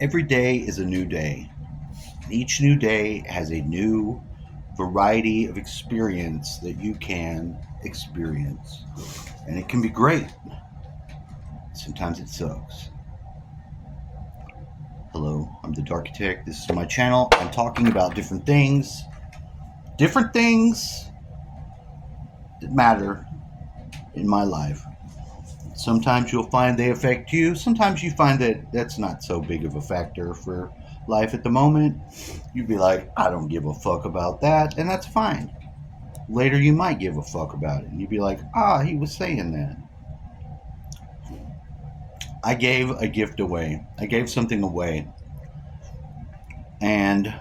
Every day is a new day. Each new day has a new variety of experience that you can experience. And it can be great. Sometimes it sucks. Hello, I'm the Darkitect. This is my channel. I'm talking about different things. Different things that matter in my life. Sometimes you'll find they affect you. Sometimes you find that that's not so big of a factor for life at the moment. You'd be like, I don't give a fuck about that, and that's fine. Later, you might give a fuck about it, and you'd be like, he was saying that. I gave a gift away. I gave something away, and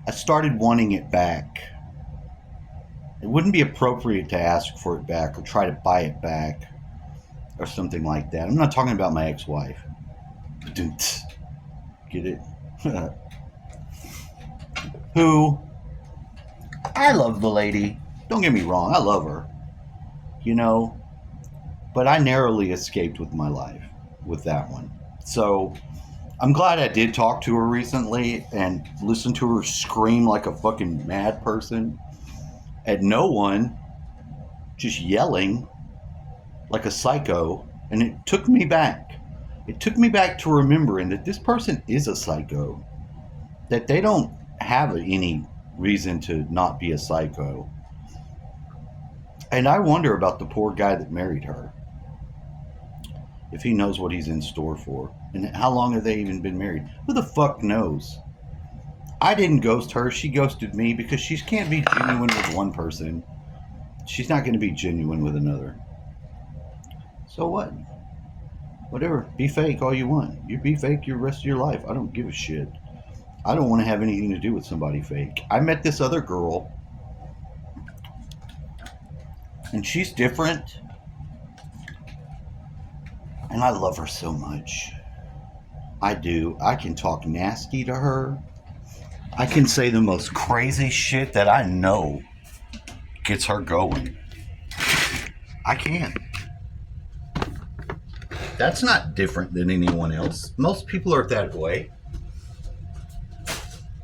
I started wanting it back. It wouldn't be appropriate to ask for it back or try to buy it back or something like that. I'm not talking about my ex-wife. Get it? Who, I love the lady. Don't get me wrong, I love her. But I narrowly escaped with my life with that one. So I'm glad I did talk to her recently and listen to her scream like a fucking mad person at no one, just yelling like a psycho. And it took me back. It took me back to remembering that this person is a psycho, that they don't have any reason to not be a psycho. And I wonder about the poor guy that married her, if he knows what he's in store for. And how long have they even been married? Who the fuck knows? I didn't ghost her. She ghosted me because she can't be genuine with one person. She's not going to be genuine with another. So what? Whatever. Be fake all you want. You be fake your rest of your life. I don't give a shit. I don't want to have anything to do with somebody fake. I met this other girl, and she's different, and I love her so much. I do. I can talk nasty to her. I can say the most crazy shit that I know gets her going. I can. That's not different than anyone else. Most people are that way.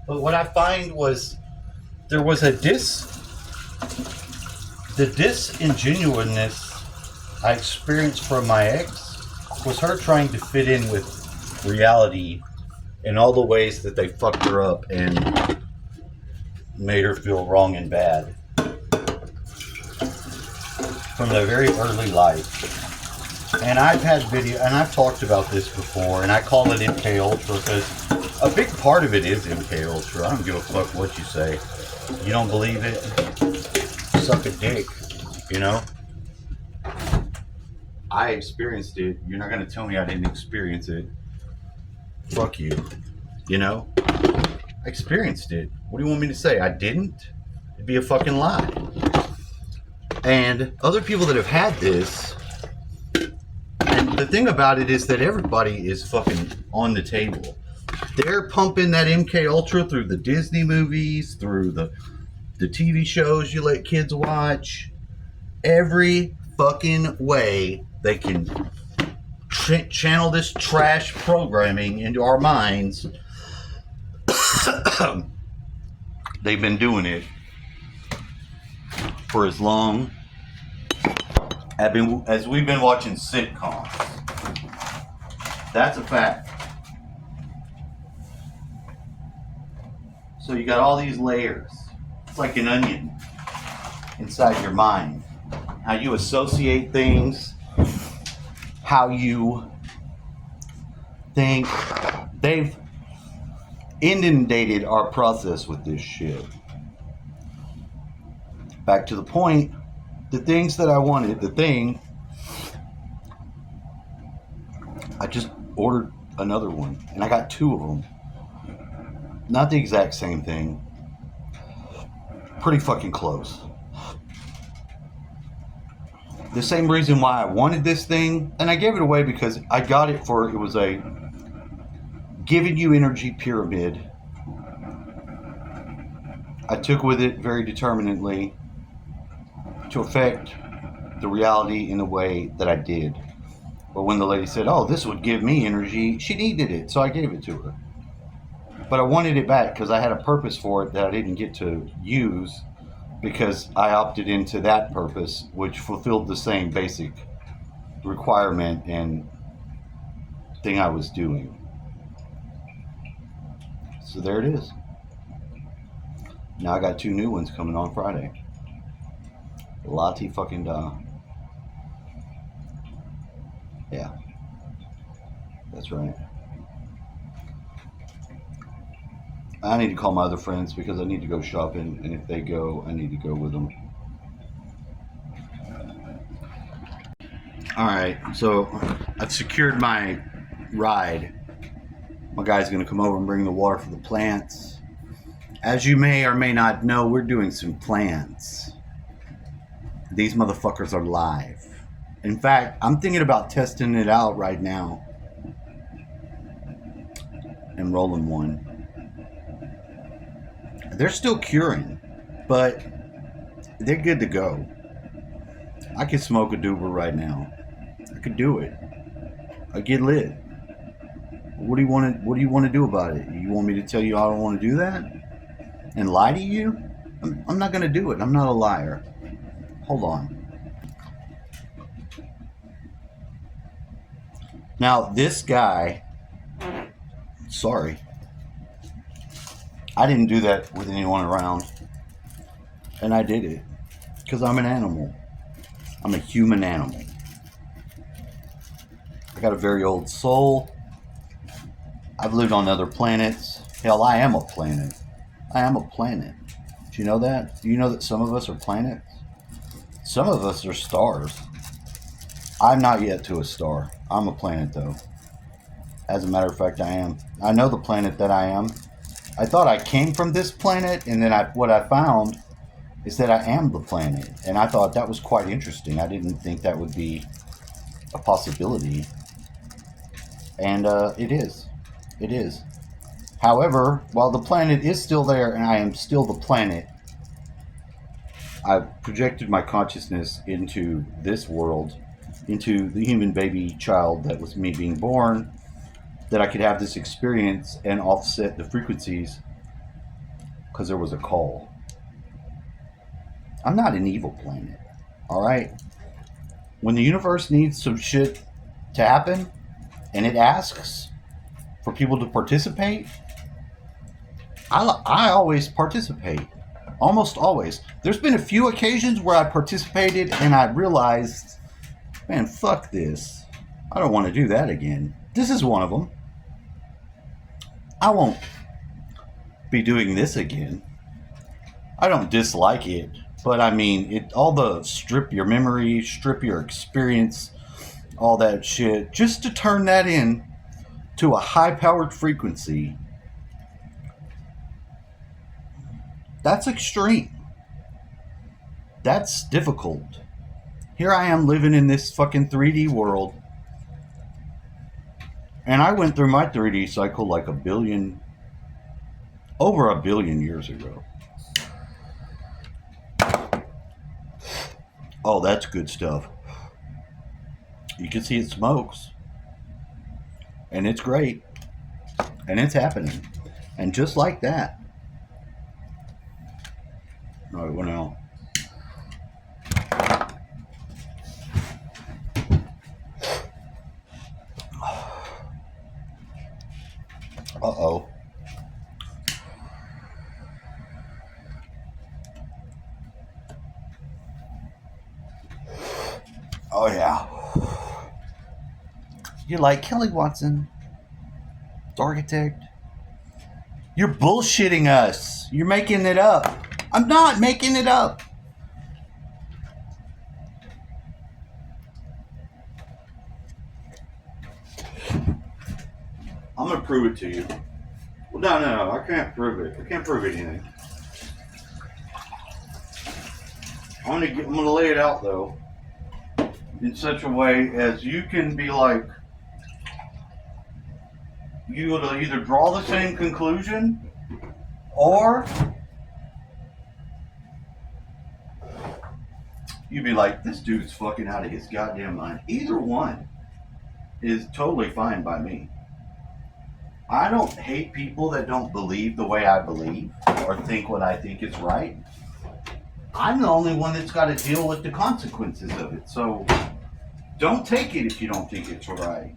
But what I find was there was the disingenuousness I experienced from my ex was her trying to fit in with reality in all the ways that they fucked her up and made her feel wrong and bad from the very early life. And I've had video, and I've talked about this before, and I call it MK Ultra because a big part of it is MK Ultra. I don't give a fuck what you say. You don't believe it? Suck a dick, I experienced it. You're not going to tell me I didn't experience it. Fuck you. I experienced it. What do you want me to say? I didn't? It'd be a fucking lie. And other people that have had this, and the thing about it is that everybody is fucking on the table. They're pumping that MK Ultra through the Disney movies, through the TV shows you let kids watch. Every fucking way they can channel this trash programming into our minds. They've been doing it for as long as we've been watching sitcoms. That's a fact. So you got all these layers. It's like an onion inside your mind. How you associate things, how you think. They've inundated our process with this shit. Back to the point, the things that I wanted, I just ordered another one, and I got two of them. Not the exact same thing. Pretty fucking close. The same reason why I wanted this thing, and I gave it away because I got it for, it was a giving you energy pyramid. I took with it very determinedly to affect the reality in the way that I did. But when the lady said, "Oh, this would give me energy," she needed it, so I gave it to her. But I wanted it back because I had a purpose for it that I didn't get to use because I opted into that purpose, which fulfilled the same basic requirement and thing I was doing. So there it is. Now I got 2 new ones coming on Friday. Lati fucking da. Yeah, that's right. I need to call my other friends because I need to go shopping, and if they go, I need to go with them. All right, so I've secured my ride. My guy's gonna come over and bring the water for the plants. As you may or may not know, we're doing some plants. These motherfuckers are live. In fact, I'm thinking about testing it out right now and rolling one. They're still curing, but they're good to go. I could smoke a doober right now. I could do it. I get lit. What do you want to do about it? You want me to tell you I don't want to do that and lie to you? I'm not going to do it. I'm not a liar. Hold on. Now this guy, sorry, I didn't do that with anyone around, and I did it because I'm an animal. I'm a human animal. I got a very old soul. I've lived on other planets. Hell, I am a planet. I am a planet. Do you know that? Do you know that some of us are planets? Some of us are stars. I'm not yet to a star. I'm a planet, though. As a matter of fact, I am. I know the planet that I am. I thought I came from this planet, and then what I found is that I am the planet. And I thought that was quite interesting. I didn't think that would be a possibility. And it is. It is. However, while the planet is still there and I am still the planet, I've projected my consciousness into this world, into the human baby child that was me being born, that I could have this experience and offset the frequencies because there was a call. I'm not an evil planet, all right? When the universe needs some shit to happen and it asks for people to participate, I always participate. Almost always. There's been a few occasions where I participated and I realized, man, fuck this. I don't want to do that again. This is one of them. I won't be doing this again. I don't dislike it, but I mean, all the strip your memory, strip your experience, all that shit, just to turn that in to a high-powered frequency. That's extreme. That's difficult. Here I am living in this fucking 3D world. And I went through my 3D cycle like over a billion years ago. Oh, that's good stuff. You can see it smokes. And it's great. And it's happening. And just like that. No, it went out. Uh-oh. Oh, yeah. You're like Kelly Watson, the architect. You're bullshitting us. You're making it up. I'm not making it up. I'm going to prove it to you. Well, no. I can't prove it. I can't prove anything. I'm going to lay it out, though, in such a way as you can be like, you will either draw the same conclusion or you'd be like, this dude's fucking out of his goddamn mind. Either one. is totally fine by me. I don't hate people that don't believe the way I believe or think what I think is right. I'm the only one that's got to deal with the consequences of it. So don't take it if you don't think it's right.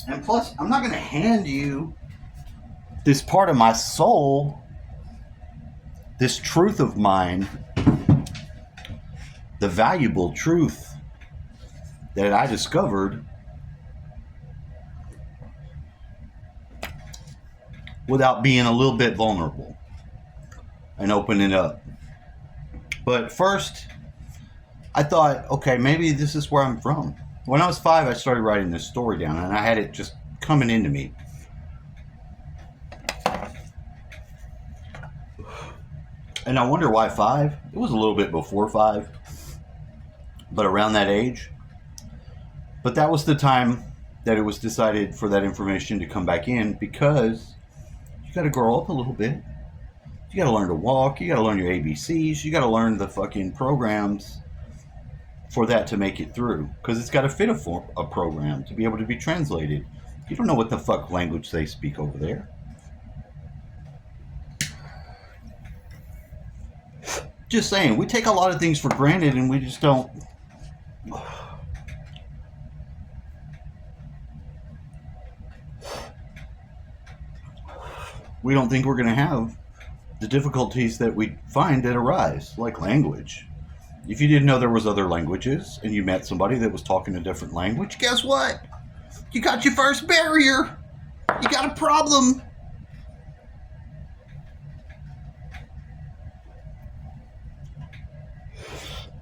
And plus, I'm not going to hand you this part of my soul, this truth of mine, the valuable truth that I discovered without being a little bit vulnerable and opening up. But first, I thought, okay, maybe this is where I'm from. When I was 5, I started writing this story down, and I had it just coming into me. And I wonder why 5? It was a little bit before 5, but around that age. But that was the time that it was decided for that information to come back in, because you got to grow up a little bit. You got to learn to walk. You got to learn your ABCs. You got to learn the fucking programs for that to make it through, because it's got to fit a program to be able to be translated. You don't know what the fuck language they speak over there. Just saying, we take a lot of things for granted and we just don't. We don't think we're going to have the difficulties that we find that arise, like language. If you didn't know there was other languages and you met somebody that was talking a different language, guess what? You got your first barrier. You got a problem.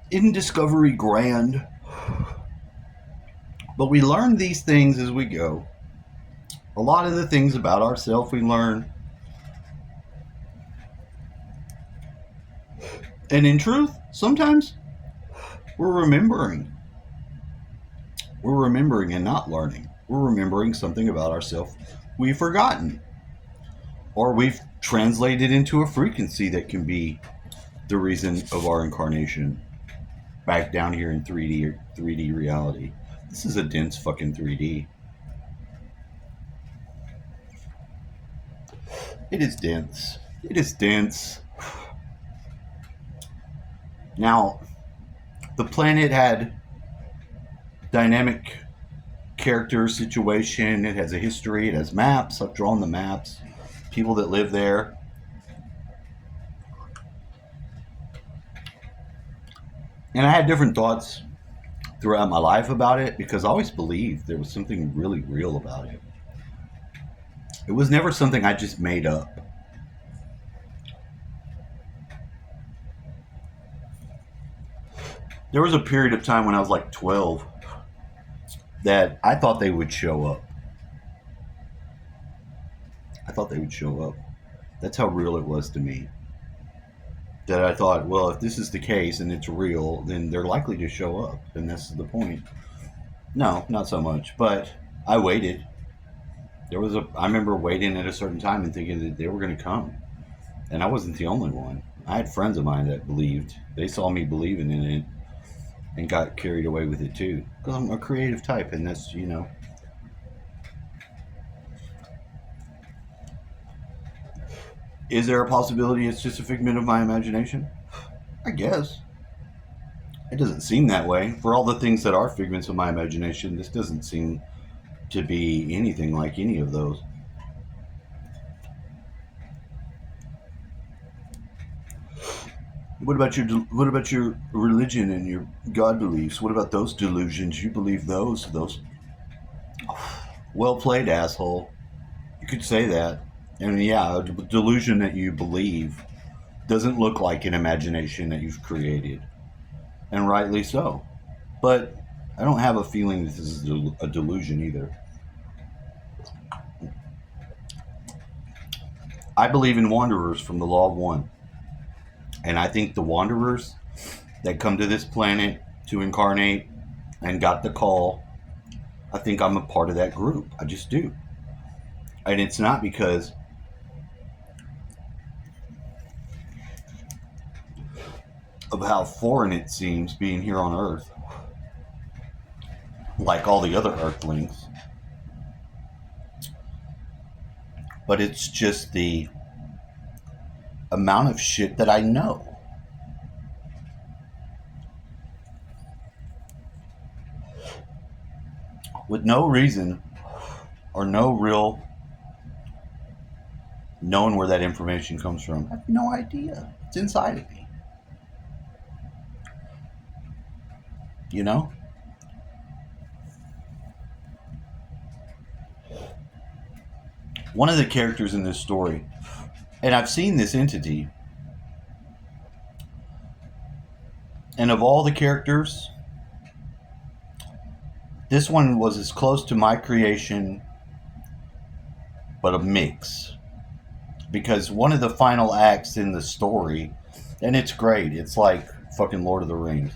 Isn't discovery grand? But we learn these things as we go. A lot of the things about ourselves we learn. And in truth, sometimes we're remembering. We're remembering and not learning. We're remembering something about ourselves we've forgotten. Or we've translated into a frequency that can be the reason of our incarnation back down here in 3D reality. This is a dense fucking 3D. It is dense. It is dense. Now, the planet had dynamic character situation. It has a history. It has maps. I've drawn the maps. People that live there. And I had different thoughts throughout my life about it, because I always believed there was something really real about it. It was never something I just made up. There was a period of time when I was like 12 that I thought they would show up. I thought they would show up. That's how real it was to me. That I thought, well, if this is the case and it's real, then they're likely to show up. And that's the point. No, not so much. But I waited. I remember waiting at a certain time and thinking that they were going to come. And I wasn't the only one. I had friends of mine that believed. They saw me believing in it and got carried away with it too. Because I'm a creative type, and that's, Is there a possibility it's just a figment of my imagination? I guess. It doesn't seem that way. For all the things that are figments of my imagination, this doesn't seem to be anything like any of those. What about your religion and your God beliefs? What about those delusions? You believe those? Well played, asshole. You could say that. And yeah, a delusion that you believe doesn't look like an imagination that you've created. And rightly so. But I don't have a feeling this is a delusion either. I believe in wanderers from the law of one. And I think the wanderers that come to this planet to incarnate and got the call, I think I'm a part of that group. I just do. And it's not because of how foreign it seems being here on Earth. like all the other Earthlings. But it's just the amount of shit that I know. With no reason or no real knowing where that information comes from. I have no idea. It's inside of me. You know? One of the characters in this story, and I've seen this entity, and of all the characters, this one was as close to my creation, but a mix. Because one of the final acts in the story, and it's great, it's like fucking Lord of the Rings.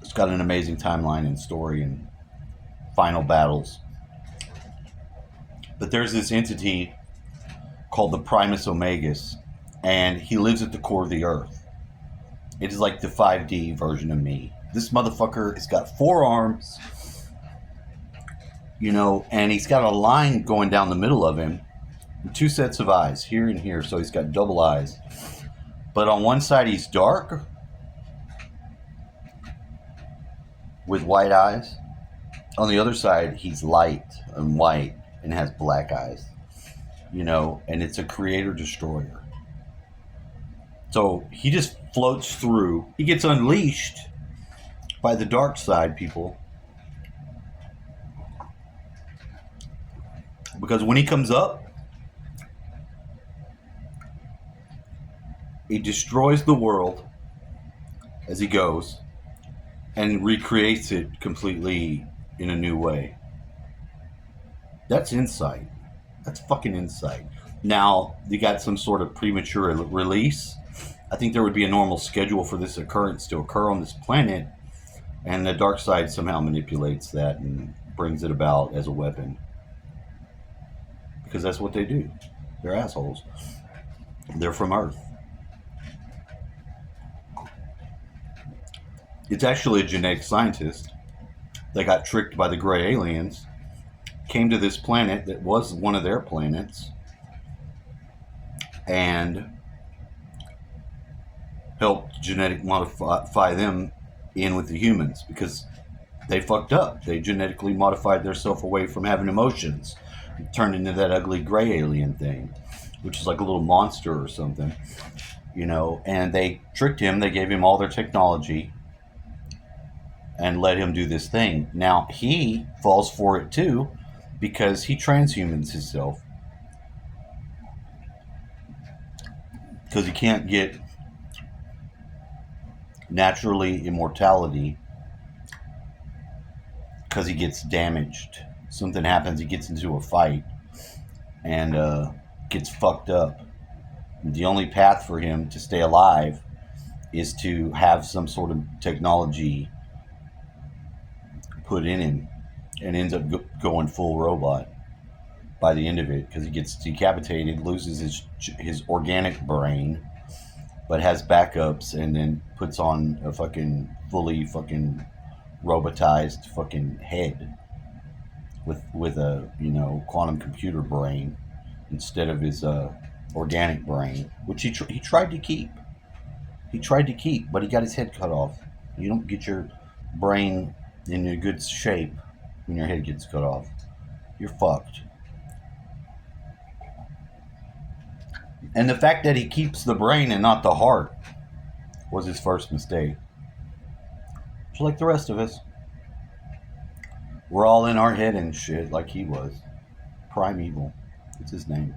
It's got an amazing timeline and story and final battles. But there's this entity called the Primus Omegas, and he lives at the core of the earth. It is like the 5D version of me. This motherfucker has got 4 arms, you know, and he's got a line going down the middle of him, and 2 sets of eyes, here and here, so he's got double eyes. But on one side he's dark, with white eyes. On the other side he's light and white and has black eyes, you know, and it's a creator-destroyer. So he just floats through. He gets unleashed by the dark side people. Because when he comes up, he destroys the world as he goes and recreates it completely in a new way. That's insight. That's fucking insight. Now, you got some sort of premature release. I think there would be a normal schedule for this occurrence to occur on this planet, and the dark side somehow manipulates that and brings it about as a weapon. Because that's what they do. They're assholes. They're from Earth. It's actually a genetic scientist that got tricked by the gray aliens, came to this planet that was one of their planets, and helped genetic modify them in with the humans, because they fucked up. They genetically modified themselves away from having emotions. It turned into that ugly gray alien thing, which is like a little monster or something, you know, and they tricked him. They gave him all their technology and let him do this thing. Now he falls for it too, because he transhumans himself. Because he can't get naturally immortality, because he gets damaged. Something happens, he gets into a fight and gets fucked up. The only path for him to stay alive is to have some sort of technology put in him, and ends up going full robot by the end of it, because he gets decapitated, loses his organic brain, but has backups, and then puts on a fucking fully fucking robotized fucking head with a, you know, quantum computer brain instead of his organic brain, which he tried to keep. He tried to keep, but he got his head cut off. You don't get your brain in a good shape when your head gets cut off. You're fucked. And the fact that he keeps the brain and not the heart was his first mistake. Just like the rest of us. We're all in our head and shit like he was. Primeval. It's his name.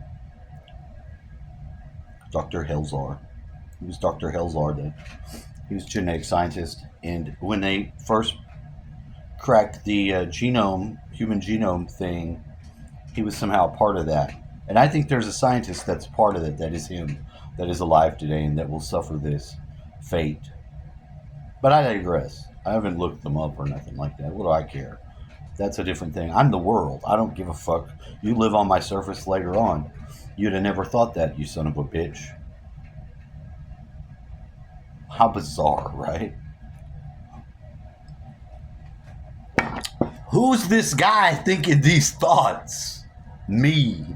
Dr. Helzar. He was Dr. Helzar. He was a genetic scientist. And when they first cracked the human genome thing, he was somehow a part of that. And I think there's a scientist that's part of it, that is him, that is alive today and that will suffer this fate. But I digress. I haven't looked them up or nothing like that. What do I care? That's a different thing. I'm the world. I don't give a fuck. You live on my surface later on. You'd have never thought that, you son of a bitch. How bizarre, right? Who's this guy thinking these thoughts? Me.